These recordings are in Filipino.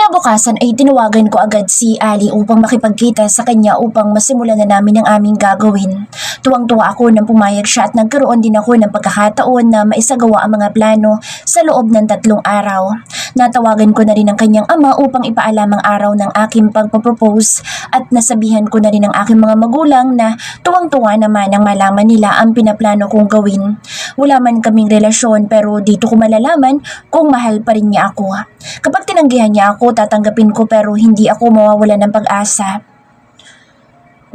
Kinabukasan ay tinawagan ko agad si Ali upang makipagkita sa kanya upang masimulan na namin ang aming gagawin. Tuwang-tuwa ako nang pumayag siya at nagkaroon din ako ng pagkakataon na maisagawa ang mga plano sa loob ng 3 araw. Natawagan ko na rin ang kanyang ama upang ipaalam ang araw ng aking pagpapropose at nasabihan ko na rin ang aking mga magulang na tuwang-tuwa naman ang malaman nila ang pinaplano kong gawin. Wala man kaming relasyon pero dito ko malalaman kung mahal pa rin niya ako. Kapag tinanggihan niya ako, tatanggapin ko pero hindi ako mawawala ng pag-asa.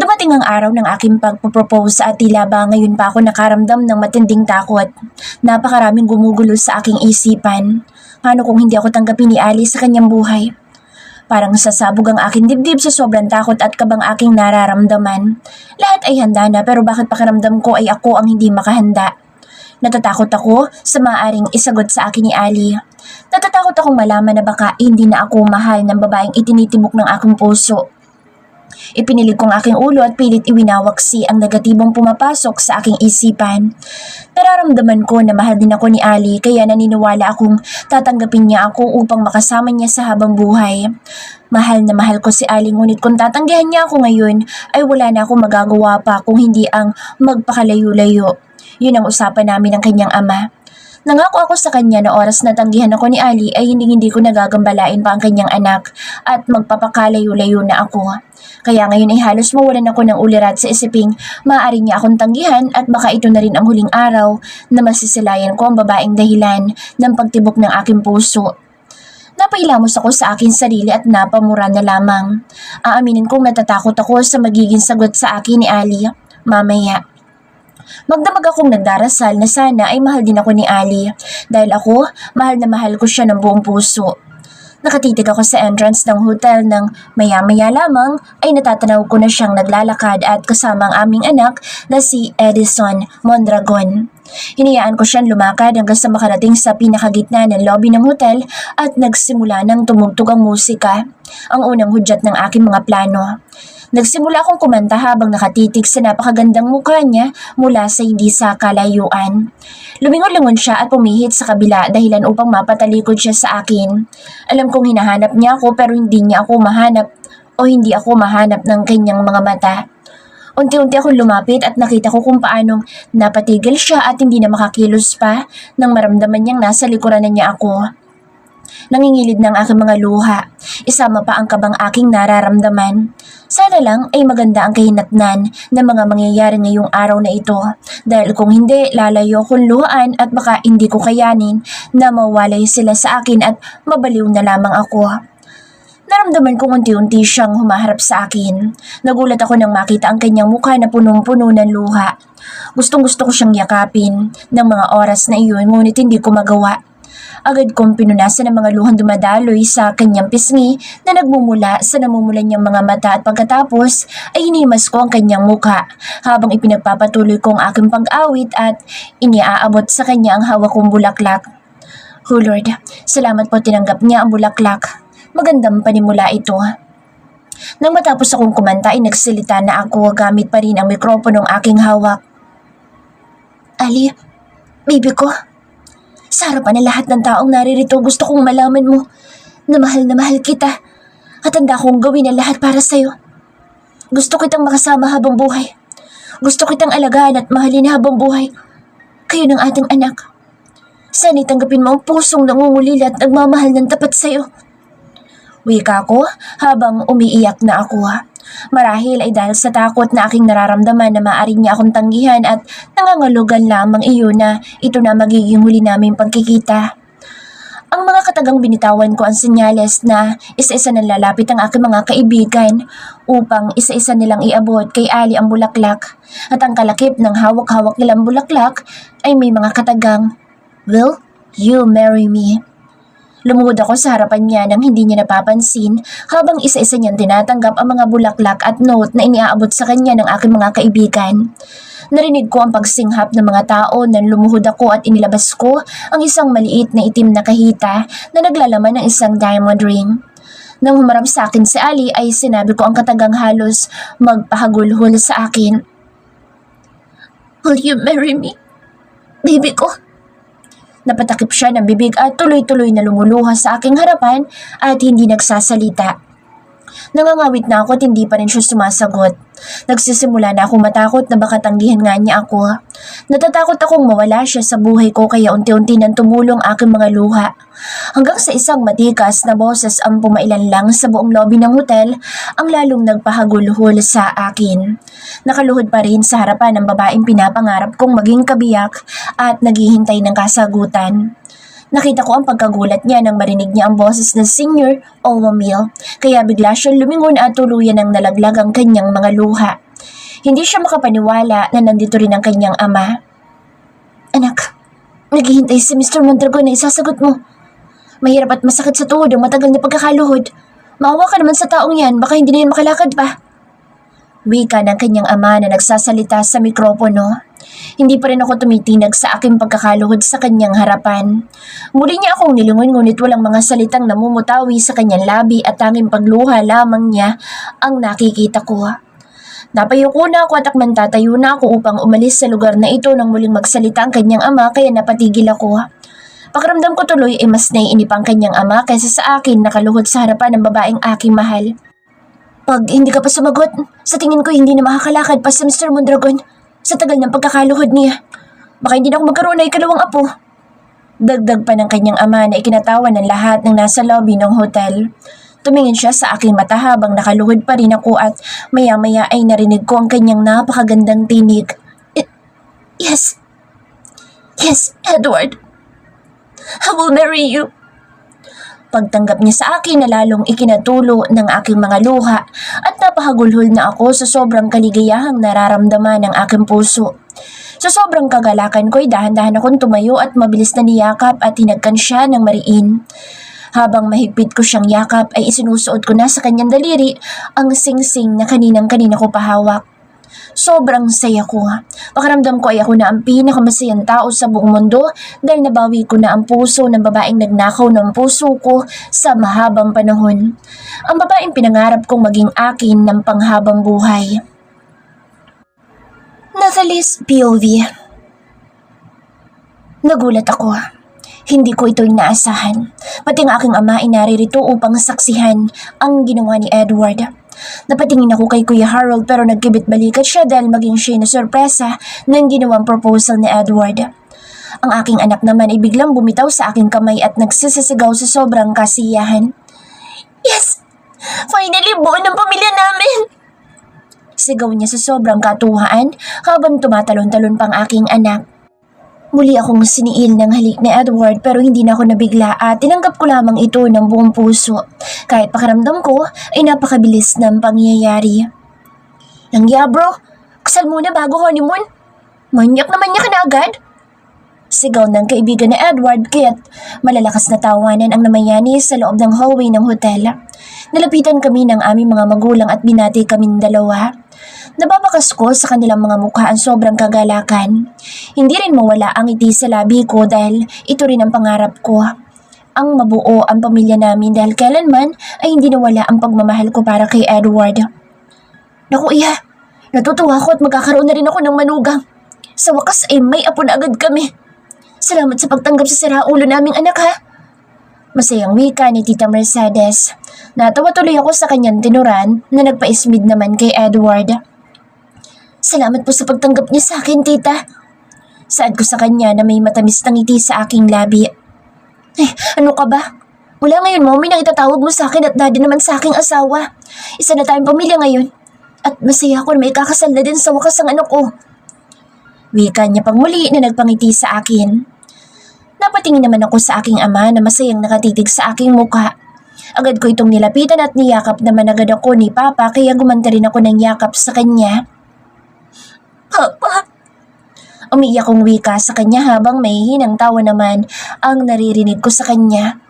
Dumating ang araw ng aking pagpropose at tila ba ngayon pa ako nakaramdam ng matinding takot. Napakaraming gumugulo sa aking isipan. Paano kung hindi ako tanggapin ni Ali sa kanyang buhay? Parang sasabog ang aking dibdib sa sobrang takot at kabang aking nararamdaman. Lahat ay handa na pero bakit pakiramdam ko ay ako ang hindi makahanda? Natatakot ako sa maaaring isagot sa akin ni Ali. Natatakot akong malaman na baka hindi na ako mahal ng babaeng itinitibok ng aking puso. Ipinilig kong aking ulo at pilit iwinawaksi ang negatibong pumapasok sa aking isipan. Nararamdaman ko na mahal din ako ni Ali kaya naniniwala akong tatanggapin niya ako upang makasama niya sa habang buhay. Mahal na mahal ko si Ali ngunit kung tatanggihan niya ako ngayon ay wala na akong magagawa pa kung hindi ang magpakalayo-layo. Yun ang usapan namin ng kanyang ama. Nangako ako sa kanya na oras na tanggihan ako ni Ali ay hindi ko nagagambalain pa ang kanyang anak at magpapakalayo-layo na ako. Kaya ngayon ay halos mawalan ako ng ulirat sa isiping maaari niya akong tanggihan at baka ito na rin ang huling araw na masisilayan ko ang babaeng dahilan ng pagtibok ng aking puso. Napailamos ako sa aking sarili at napamura na lamang. Aaminin kong natatakot ako sa magiging sagot sa akin ni Ali mamaya. Magdamag akong nagdarasal na sana ay mahal din ako ni Ali dahil ako mahal na mahal ko siya ng buong puso. Nakatitig ako sa entrance ng hotel nang maya-maya lamang ay natatanaw ko na siyang naglalakad at kasama ang aming anak na si Edison Mondragon. Hinayaan ko siyang lumakad hanggang sa makarating sa pinakagitna ng lobby ng hotel at nagsimula ng tumugtog ang musika, ang unang hudyat ng aking mga plano. Nagsimula akong kumanta habang nakatitig sa napakagandang mukha niya mula sa hindi sa kalayuan. Lumingon-lingon siya at pumihit sa kabila dahilan upang mapatalikod siya sa akin. Alam kong hinahanap niya ako pero hindi niya ako mahanap o hindi ako mahanap ng kanyang mga mata. Unti-unti akong lumapit at nakita ko kung paanong napatigil siya at hindi na makakilos pa nang maramdaman niyang nasa likuran na niya ako. Nangingilid ng aking mga luha, isama pa ang kabang aking nararamdaman. Sana lang ay maganda ang kahinatnan ng mga mangyayari ngayong araw na ito dahil kung hindi lalayo akong luhaan at baka hindi ko kayanin na mawalay sila sa akin at mabaliw na lamang ako. Naramdaman kong unti-unti siyang humaharap sa akin. Nagulat ako nang makita ang kanyang mukha na punong-puno ng luha. Gustong-gusto ko siyang yakapin ng mga oras na iyon ngunit hindi ko magawa. Agad kong pinunasan ang mga luhang dumadaloy sa kanyang pisngi na nagmumula sa namumulan niyang mga mata at pagkatapos ay hinimas ko ang kanyang mukha habang ipinagpapatuloy ko ang aking pag-awit at iniaabot sa kanya ang hawak kong bulaklak. Oh Lord, salamat po tinanggap niya ang bulaklak. Magandang panimula ito. Nang matapos akong kumanta ay nagsalita na ako gamit pa rin ang mikroponong aking hawak. Ali, baby ko. Sa harapan ng lahat ng taong naririto, gusto kong malaman mo na mahal kita at handa kong gawin ang lahat para sa'yo. Gusto kitang makasama habang buhay. Gusto kitang alagaan at mahalin habang buhay. Kayo ng ating anak. Sana'y tanggapin mo ang pusong nangungulila at nagmamahal ng tapat sa'yo. Wika ko habang umiiyak na ako. Marahil ay dahil sa takot na aking nararamdaman na maaring niya akong tanggihan at nangangalugan lamang iyon na ito na magiging huli naming pagkikita. Ang mga katagang binitawan ko ang senyales na isa-isa nang lalapit ang aking mga kaibigan upang isa-isa nilang iabot kay Ali ang bulaklak at ang kalakip ng hawak-hawak nilang bulaklak ay may mga katagang, "Will you marry me?" Lumuhod ako sa harapan niya nang hindi niya napapansin habang isa-isa niyang tinatanggap ang mga bulaklak at note na iniaabot sa kanya ng aking mga kaibigan. Narinig ko ang pagsinghap ng mga tao nang lumuhod ako at inilabas ko ang isang maliit na itim na kahita na naglalaman ng isang diamond ring. Nang humarap sa akin si Ali ay sinabi ko ang katagang halos magpahagulhol sa akin. "Will you marry me, baby ko?" Napatakip siya ng bibig at tuloy-tuloy na lumuluha sa aking harapan at hindi nagsasalita. Nangangawit na ako at hindi pa rin siya sumasagot. Nagsisimula na akong matakot na baka tanggihan nga niya ako. Natatakot akong mawala siya sa buhay ko kaya unti-unti nang tumulong aking mga luha. Hanggang sa isang matikas na boses ang pumailan lang sa buong lobby ng hotel ang lalong nagpahagulhol sa akin. Nakaluhod pa rin sa harapan ng babaeng pinapangarap kong maging kabiyak at naghihintay ng kasagutan. Nakita ko ang pagkagulat niya nang marinig niya ang boses ng Senior Owamil, kaya bigla siyang lumingon at tuluyan ng nalaglag ang kanyang mga luha. Hindi siya makapaniwala na nandito rin ang kanyang ama. Anak, naghihintay si Mr. Mondragon na isasagot mo. Mahirap at masakit sa tuhod ang matagal na pagkakaluhod. Maawa ka naman sa taong yan, baka hindi na yan makalakad pa. Wika ng kanyang ama na nagsasalita sa mikropono. Hindi pa rin ako tumitinag sa aking pagkakaluhod sa kanyang harapan. Muli niya akong nilingon ngunit walang mga salitang namumutawi sa kanyang labi at tanging pagluha lamang niya ang nakikita ko. Napayuko na ako at akman tatayo na ako upang umalis sa lugar na ito nang muling magsalita ang kanyang ama kaya napatigil ako. Pakiramdam ko tuloy ay mas naiinip ang kanyang ama kaysa sa akin nakaluhod sa harapan ng babaeng aking mahal. Pag hindi ka pa sumagot, sa tingin ko hindi na makakalakad pa si Mr. Mondragon. Sa tagal ng pagkakaluhod niya, baka hindi na ako magkaroon ng ikalawang apo. Dagdag pa ng kanyang ama na ikinatawa ng lahat ng nasa lobby ng hotel. Tumingin siya sa aking mata habang nakaluhod pa rin ako at maya-maya ay narinig ko ang kanyang napakagandang tinig. Yes. Yes, Edward. I will marry you. Pagtanggap niya sa akin na lalong ikinatulo ng aking mga luha at napahagulhol na ako sa sobrang kaligayahang nararamdaman ng aking puso. Sa sobrang kagalakan ko ay dahan-dahan akong tumayo at mabilis na niyakap at hinagkan siya ng mariin. Habang mahigpit ko siyang yakap ay isinusuot ko na sa kanyang daliri ang singsing na kaninang-kanina ko pahawak. Sobrang saya ko. Pakiramdam ko ay ako na ang pinakamasayang tao sa buong mundo dahil nabawi ko na ang puso ng babaeng nagnakaw ng puso ko sa mahabang panahon. Ang babaeng pinangarap kong maging akin ng panghabang buhay. Natalie's POV. Nagulat ako. Hindi ko ito inaasahan. Pati ang aking ama ay naririto upang saksihan ang ginawa ni Edward. Napatingin ako kay Kuya Harold pero nagkibit-balikat siya dahil maging siya na sorpresa ng ginawang proposal ni Edward. Ang aking anak naman ay biglang bumitaw sa aking kamay at nagsisisigaw sa sobrang kasiyahan. Yes! Finally, buo ng pamilya namin! Sigaw niya sa sobrang katuwaan habang tumatalon-talon pang aking anak. Muli akong siniil ng halik ni Edward pero hindi na ako nabigla at tinanggap ko lamang ito ng buong puso. Kahit pakiramdam ko ay napakabilis ng pangyayari. Langya bro, kasal muna bago honeymoon. Manyak na manyak na agad. Sigaw ng kaibigan ni Edward kaya't malalakas na tawanan ang namayani sa loob ng hallway ng hotel. Nalapitan kami ng aming mga magulang at binati kaming dalawa. Nababakas ko sa kanilang mga mukha ang sobrang kagalakan. Hindi rin mawala ang ngiti sa labi ko dahil ito rin ang pangarap ko. Ang mabuo ang pamilya namin dahil kailanman ay hindi nawala ang pagmamahal ko para kay Edward. Naku iya, natutuwa ako at magkakaroon na rin ako ng manugang. Sa wakas ay may apo na agad kami. Salamat sa pagtanggap sa siraulo naming anak ha. Masayang wika ni Tita Mercedes. Natawa tuloy ako sa kanyang tinuran na nagpa-ismid naman kay Edward. Salamat po sa pagtanggap niya sa akin, tita. Saad ko sa kanya na may matamis na ngiti sa aking labi. Ano ka ba? Mula ngayon, mommy, nang itatawag mo sa akin at daddy naman sa aking asawa. Isa na tayong pamilya ngayon. At masaya ako na may kakasal na din sa wakas ang anak ko. Wika niya pang muli na nagpangiti sa akin. Napatingin naman ako sa aking ama na masayang nakatitig sa aking mukha. Agad ko itong nilapitan at niyakap naman agad ako ni Papa kaya gumanta rin ako ng yakap sa kanya. Papa! Umiiyak kong wika sa kanya habang may hinang tawa naman ang naririnig ko sa kanya.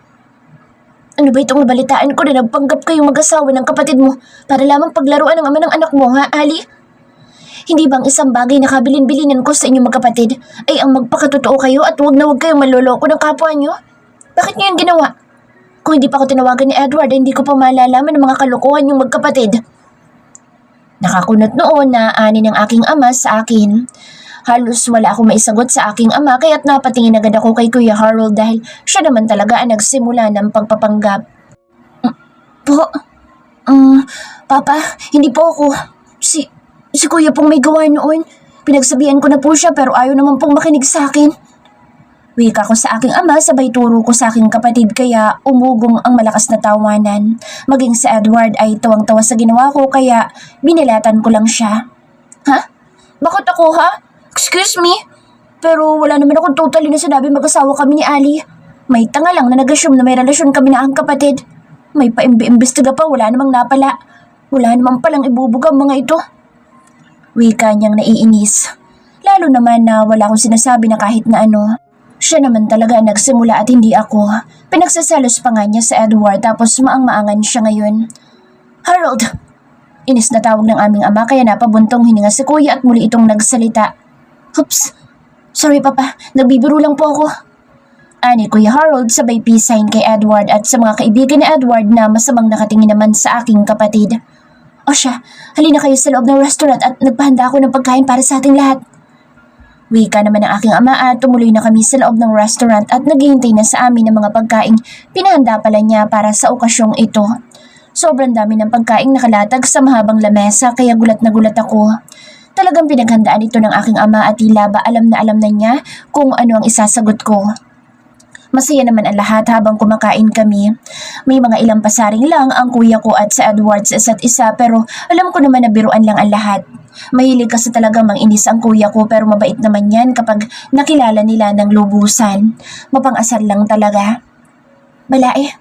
Ano ba itong nabalitaan ko na nagpanggap kayong mag-asawa ng kapatid mo para lamang paglaruan ng ama ng anak mo, ha, Ali? Hindi bang isang bagay na kabilin-bilinan ko sa inyong magkapatid ay ang magpakatotoo kayo at huwag na huwag kayong manloloko ng kapwa nyo? Bakit nyo yun ginawa? Kung hindi pa ako tinawagan ni Edward, hindi ko pa malalaman ng mga kalokohan yung magkapatid. Nakakunot noon na ani ng aking ama sa akin. Halos wala akong maisagot sa aking ama kaya't napatingin agad ako kay Kuya Harold dahil siya naman talaga ang nagsimula ng pagpapanggap. Po, Papa, hindi po ako. Si Kuya pong may gawa noon. Pinagsabihan ko na po siya pero ayaw naman pong makinig sa akin. Wika ko sa aking ama sabay turo ko sa aking kapatid kaya umugong ang malakas na tawanan. Maging si Edward ay tawang-tawa sa ginawa ko kaya binilatan ko lang siya. Ha? Bakit ako ha? Excuse me? Pero wala naman akong totally na sinabi mag-asawa kami ni Ali. May tanga lang na nag-assume na may relasyon kami na ang kapatid. May pa-imbestiga pa, wala namang napala. Wala namang palang ibubuga ang mga ito. Wika niyang naiinis. Lalo naman na wala akong sinasabi na kahit na ano. Siya naman talaga ang nagsimula at hindi ako. Pinagsasalos pa nga niya sa Edward tapos maang-maangan siya ngayon. Harold! Inis na tawag ng aming ama kaya napabuntong hininga si Kuya at muli itong nagsalita. Oops! Sorry Papa, nagbibiro lang po ako. Ani Kuya Harold sabay peace sign kay Edward at sa mga kaibigan ni Edward na masamang nakatingin naman sa aking kapatid. O siya, halina kayo sa loob ng restaurant at nagpahanda ako ng pagkain para sa ating lahat. Wika naman ng aking ama at tumuloy na kami sa loob ng restaurant at naghihintay na sa amin ng mga pagkaing pinahanda pala niya para sa okasyong ito. Sobrang dami ng pagkaing nakalatag sa mahabang lamesa kaya gulat na gulat ako. Talagang pinaghandaan ito ng aking ama at tila ba alam na niya kung ano ang isasagot ko. Masaya naman ang lahat habang kumakain kami. May mga ilang pasaring lang ang kuya ko at sa Edward sa isa't isa pero alam ko naman na biruan lang ang lahat. Mahilig kasi talaga manginis ang kuya ko pero mabait naman yan kapag nakilala nila ng lubusan. Mapang-asar lang talaga. Balae,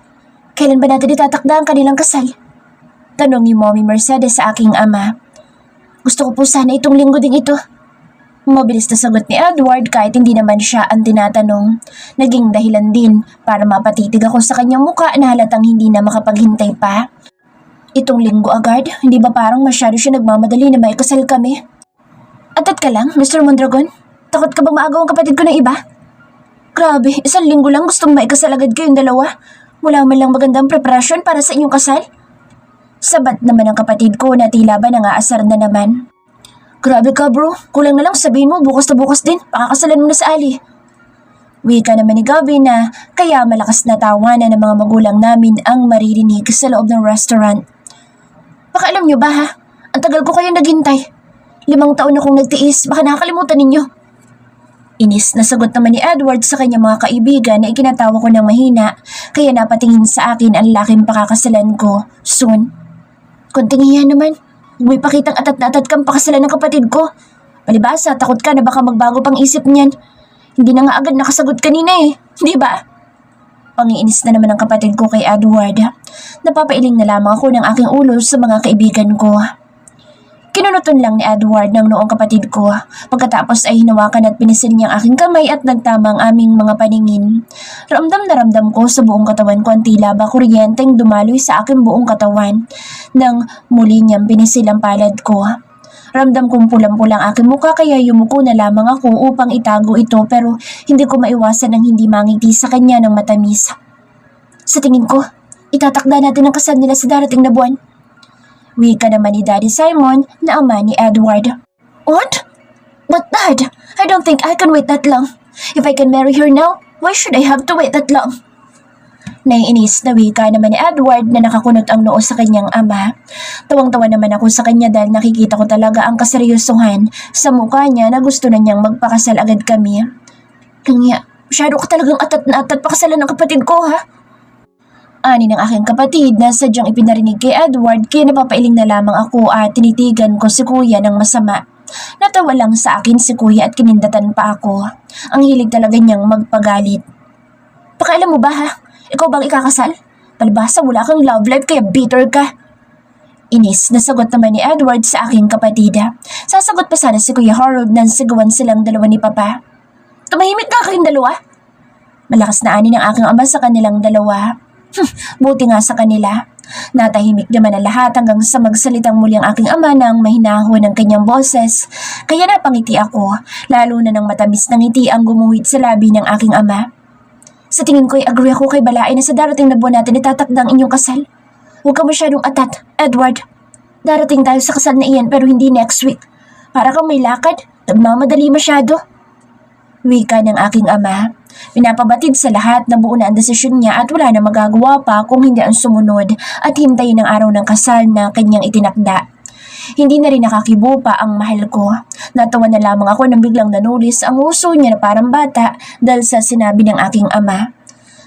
kailan ba natin itatakda ang kanilang kasal? Tanong ni Mommy Mercedes sa aking ama. Gusto ko po sana itong linggo ding ito. Mabilis na sagot ni Edward kahit hindi naman siya ang tinatanong. Naging dahilan din para mapatitig ako sa kanyang muka na halatang hindi na makapaghintay pa. Itong linggo agad, hindi ba parang masyado siya nagmamadali na maikasal kami? Atat ka lang, Mr. Mondragon? Takot ka bang maagaw ang kapatid ko ng iba? Grabe, 1 linggo lang gustong maikasal agad kayong dalawa. Wala man lang magandang preparasyon para sa inyong kasal? Sabat naman ang kapatid ko na tila ba nangaasar na naman. Grabe ka bro, kulang na lang sabihin mo bukas na bukas din, pakakasalan mo na sa Ali. Wika naman ni Gabi na kaya malakas na tawanan ng mga magulang namin ang maririnig sa loob ng restaurant. Baka alam nyo ba ha, ang tagal ko kayo naghintay. 5 taon akong nagtiis, baka nakakalimutan ninyo. Inis na sagot naman ni Edward sa kanyang mga kaibigan na ikinatawa ko ng mahina kaya napatingin sa akin ang laking pakakasalan ko soon. Konting hiya naman. May pakitang atat na atat kang pakasalan ng kapatid ko. Palibasa, takot ka na baka magbago pang isip niyan. Hindi na nga agad nakasagot kanina eh, di ba? Pangiinis na naman ang kapatid ko kay Edward. Napapailing na lamang ako ng aking ulo sa mga kaibigan ko. Kinunuton lang ni Edward ng noong kapatid ko. Pagkatapos ay hinawakan at pinisil niya ang aking kamay at nagtama ang aming mga paningin. Ramdam na ramdam ko sa buong katawan ko ang tila ba kuryenteng dumaloy sa aking buong katawan nang muli niyang pinisil ang palad ko. Ramdam kong pulang-pulang aking mukha kaya yumuko na lamang ako upang itago ito pero hindi ko maiwasan ang hindi mangiti sa kanya ng matamis. Sa tingin ko, itatakda natin ang kasal nila sa darating na buwan. Wika naman ni Daddy Simon na ama ni Edward. What? But Dad, I don't think I can wait that long. If I can marry her now, why should I have to wait that long? Naiinis na wika naman ni Edward na nakakunot ang noo sa kanyang ama. Tawang-tawa naman ako sa kanya dahil nakikita ko talaga ang kaseryosohan sa mukha niya na gusto na niyang magpakasal agad kami. Kanya, masyado ka talagang atat na atat pakasalan ng kapatid ko ha? Ani ng aking kapatid na sadyang ipinarinig kay Edward kaya napapailing na lamang ako at tinitigan ko si Kuya ng masama. Natawa lang sa akin si Kuya at kinindatan pa ako. Ang hilig talaga niyang magpagalit. Pakailan mo ba ha? Ikaw bang ikakasal? Palibasa wala kang love life kaya bitter ka. Inis na sagot naman ni Edward sa aking kapatid. Sasagot pa sana si Kuya Harold nang sigawan silang dalawa ni Papa. Tumahimik ka kayong dalawa? Malakas na ani ng aking ama sa kanilang dalawa. Buti nga sa kanila. Natahimik naman ang lahat hanggang sa magsalitang muli ang aking ama ng mahinahon ng kanyang boses. Kaya napangiti ako, lalo na ng matamis na ngiti ang gumuhit sa labi ng aking ama. Sa tingin ko ay agree ako kay Balae na sa darating na buwan natin itatakda ang inyong kasal. Huwag ka masyadong atat, Edward. Darating tayo sa kasal na iyan pero hindi next week. Para kang may lakad, Nagmamadali masyado. Wika ng aking ama. Pinapabatid sa lahat na buo na ang desisyon niya at wala na magagawa pa kung hindi ang sumunod at hintayin ang araw ng kasal na kanyang itinakda. Hindi na rin nakakibo pa ang mahal ko. Natawa na lamang ako nang biglang nanulis ang uso niya na parang bata dahil sa sinabi ng aking ama.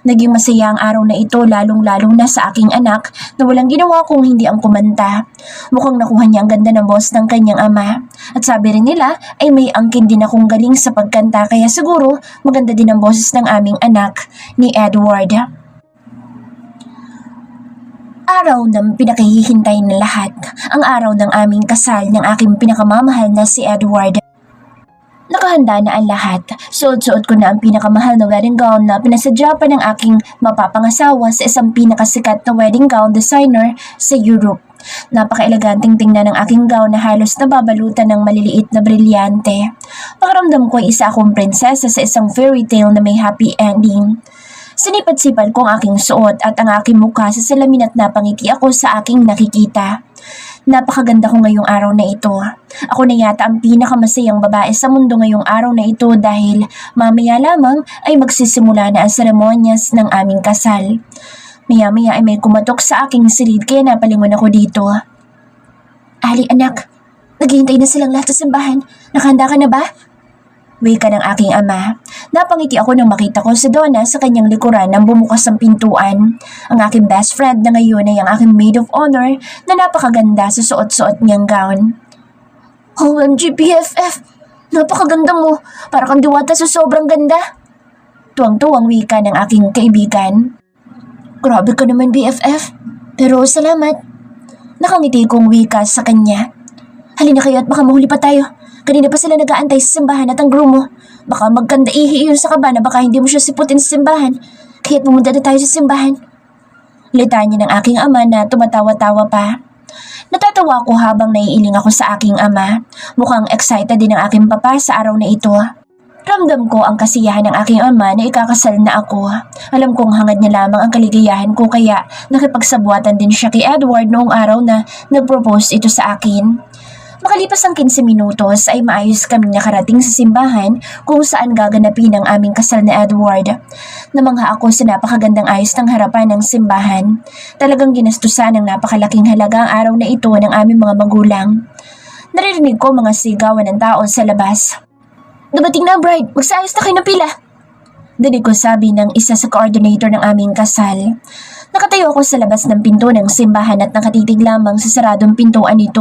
Naging masaya ang araw na ito lalong-lalong na sa aking anak na walang ginawa kung hindi ang kumanta. Mukhang nakuha niya ang ganda ng boss ng kanyang ama. At sabi rin nila ay may angkin din akong galing sa pagkanta kaya siguro maganda din ang boses ng aming anak ni Edward. Araw ng pinakahihintay ng lahat, ang araw ng aming kasal ng aking pinakamamahal na si Edward. Nakahanda na ang lahat. Suot-suot ko na ang pinakamahal na wedding gown na pinasadya pa ng aking mapapangasawa sa isang pinakasikat na wedding gown designer sa Europe. Napaka-eleganteng tingnan ng aking gown na halos nababalutan ng maliliit na brilyante. Pakiramdam ko ay isa akong prinsesa sa isang fairy tale na may happy ending. Sinipat-sipat ko ang aking suot at ang aking mukha sa salamin at napangiti ako sa aking nakikita. Napakaganda ko ngayong araw na ito. Ako na yata ang pinakamasayang babae sa mundo ngayong araw na ito dahil mamaya lamang ay magsisimula na ang seremonyas ng aming kasal. Maya-maya ay may kumatok sa aking silid kaya napalingon ako dito. Ali anak, naghihintay na silang lahat sa simbahan. Nakahanda ka na ba? Wika ng aking ama. Napangiti ako nang makita ko si Donna sa kanyang likuran nang bumukas ang pintuan. Ang aking best friend na ngayon ay ang aking maid of honor na napakaganda sa suot-suot niyang gown. OMG BFF! Napakaganda mo! Para kang diwata sa sobrang ganda! Tuwang-tuwang wika ng aking kaibigan. Grabe ka naman BFF! Pero salamat! Nakangiti kong wika sa kanya. Halina kayo at baka mahuli pa tayo. Kanina pa sila nag-aantay sa simbahan at ang groom mo. Baka magkanda-ihi yun sa kabana, baka hindi mo siya siputin sa simbahan. Kaya't pumunta na tayo sa simbahan. Litanya ng aking ama na tumatawa-tawa pa. Natatawa ako habang naiiling ako sa aking ama. Mukhang excited din ang aking papa sa araw na ito. Ramdam ko ang kasiyahan ng aking ama na ikakasal na ako. Alam kong hangad niya lamang ang kaligayahan ko kaya nakipagsabuatan din siya kay Edward noong araw na nag-propose ito sa akin. Makalipas ang 15 minutos ay maayos kaming nakarating sa simbahan kung saan gaganapin ang aming kasal na Edward. Namangha ako sa napakagandang ayos ng harapan ng simbahan. Talagang ginastusan ng napakalaking halaga ang araw na ito ng aming mga magulang. Naririnig ko mga sigawan ng tao sa labas. Dumating na ang bride, magsaayos na kayo ng pila. Dinig ko sabi ng isa sa coordinator ng aming kasal. Nakatayo ako sa labas ng pinto ng simbahan at nakatitig lamang sa saradong pintuan nito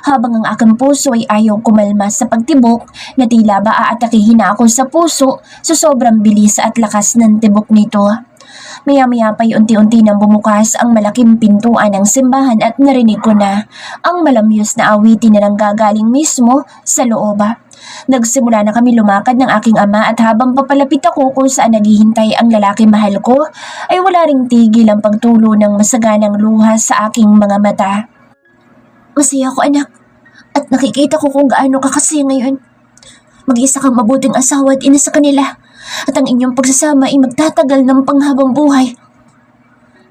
habang ang aking puso ay ayaw kumalma sa pagtibok na tila ba aatakihin na ako sa puso sa sobrang bilis at lakas ng tibok nito. Maya-maya pa'y unti-unti nang bumukas ang malaking pintuan ng simbahan at narinig ko na ang malamyos na awitin na nanggagaling mismo sa loob. Nagsimula na kami lumakad ng aking ama at habang papalapit ako kung saan naghihintay ang lalaki mahal ko, ay wala ring tigil ang pagtulo ng masaganang luha sa aking mga mata. Masaya ako anak, at nakikita ko kung gaano ka kasi ngayon. Mag-isa kang mabuting asawa at ina sa kanila, at ang inyong pagsasama ay magtatagal ng panghabang buhay.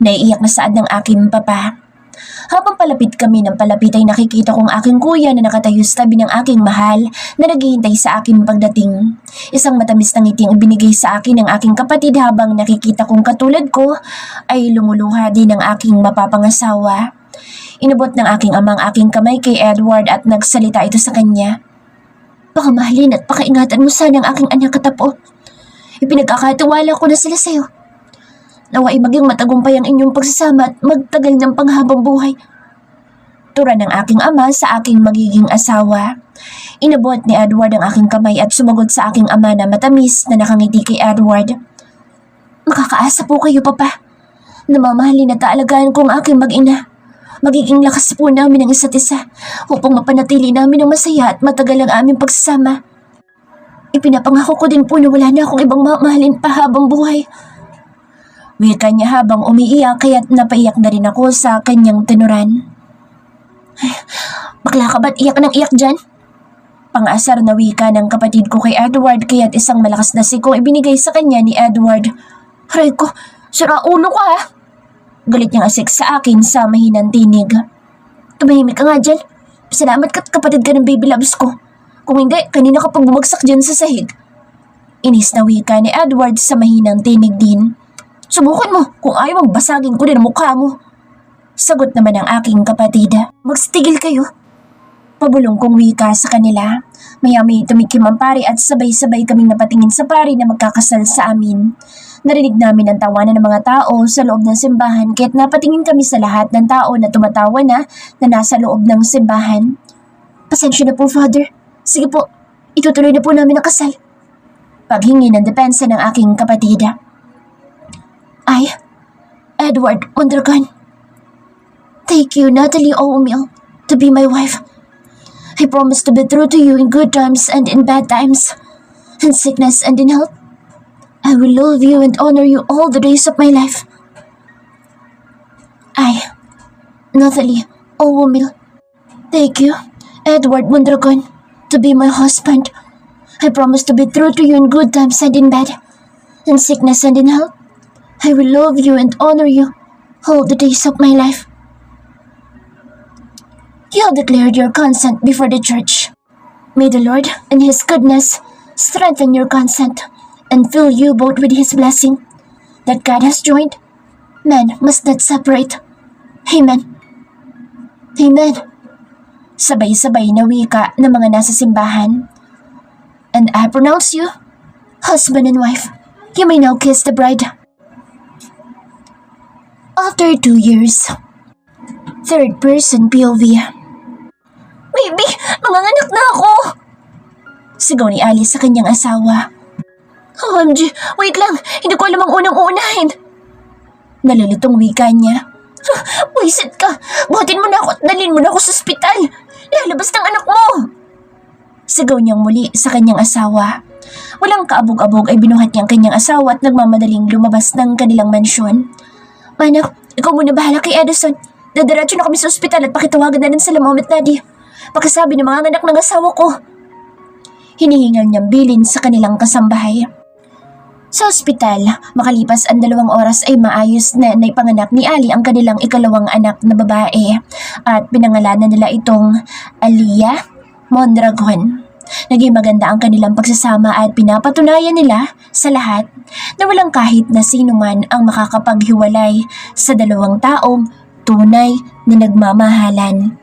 Naiiyak na saad ng aking papa. Habang palapit kami ng palapit ay nakikita kong aking kuya na nakatayo sa tabi ng aking mahal na naghihintay sa aking pagdating. Isang matamis na ngiting ibinigay sa akin ng aking kapatid habang nakikita kong katulad ko ay lumuluha din ng aking mapapangasawa. Inabot ng aking amang aking kamay kay Edward at nagsalita ito sa kanya. Pakamahalin at pakaingatan mo sana ang aking anak katapo. Ipinagkakatiwala ko na sila sa'yo. Nawa ay maging matagumpay ang inyong pagsasama at magtagal ng panghabang buhay. Tura ng aking ama sa aking magiging asawa. Inabot ni Edward ang aking kamay at sumagot sa aking ama na matamis na nakangiti kay Edward. Makakaasa po kayo, papa. Namamahalin at taalagaan ko ang aking mag-ina. Magiging lakas po namin ang isa't isa upang mapanatili namin ang masaya at matagal ang aming pagsasama. Ipinapangako ko din po na wala na akong ibang mamahalin pa habang buhay. Wika niya habang umiiyak kaya't napaiyak na rin ako sa kanyang tenuran. Bakla ka ba't iyak ng iyak dyan? Pang-asar na wika ng kapatid ko kay Edward kaya't isang malakas na sikong ibinigay sa kanya ni Edward. Aray ko, sira ulo ka ha? Galit niyang asik sa akin sa mahinang tinig. Tumahimik ka nga dyan. Salamat ka't kapatid ka ng baby loves ko. Kung hindi, kanina ka pang bumagsak dyan sa sahig. Inis na wika ni Edward sa mahinang tinig din. Subukan mo kung ayaw mong basagin ko din ang mukha mo. Sagot naman ng aking kapatid. Magstigil kayo. Pabulong kong wika sa kanila. Maya-may tumikim ang pari at sabay-sabay kaming napatingin sa pari na magkakasal sa amin. Narinig namin ang tawanan ng mga tao sa loob ng simbahan kaya't napatingin kami sa lahat ng tao na tumatawa na nasa loob ng simbahan. Pasensya na po, Father. Sige po, itutuloy na po namin ang kasal. Paghingi ng depensa ng aking kapatid. I, Edward Mondragon, take you, Natalie O'Meal, to be my wife. I promise to be true to you in good times and in bad times, in sickness and in health. I will love you and honor you all the days of my life. I, Natalie O'Meal, take you, Edward Mondragon, to be my husband. I promise to be true to you in good times and in bad, in sickness and in health. I will love you and honor you all the days of my life. You have declared your consent before the church. May the Lord, in His goodness, strengthen your consent and fill you both with His blessing. That God has joined, man must not separate. Amen. Amen. Sabay-sabay na wika ng mga nasa simbahan. And I pronounce you, husband and wife. You may now kiss the bride. After 2 years. Third person POV. Baby, manganganak na ako! Sigaw ni Alice sa kanyang asawa. OMG, wait lang, hindi ko alam ang unang-unahin. Nalilitong wika niya. Wisit ka, buhatin mo na ako at dalhin mo na ako sa ospital. Lalabas ng anak mo! Sigaw niyang muli sa kanyang asawa. Walang kaabog-abog ay binuhat niyang kanyang asawa at nagmamadaling lumabas ng kanilang mansyon. Manak, ikaw muna bahala kay Edison. Dadiretso na kami sa ospital at pakitawagan na rin sila Mom at Daddy. Pagkasabi ng mga anak ng asawa ko. Hinihingal niyang bilin sa kanilang kasambahay. Sa ospital, makalipas ang 2 oras ay maayos na naipanganak ni Ali ang kanilang ikalawang anak na babae at pinangalanan nila itong Aliyah Mondragon. Naging maganda ang kanilang pagsasama at pinapatunayan nila sa lahat na walang kahit na sino man ang makakapaghiwalay sa 2 taong tunay na nagmamahalan.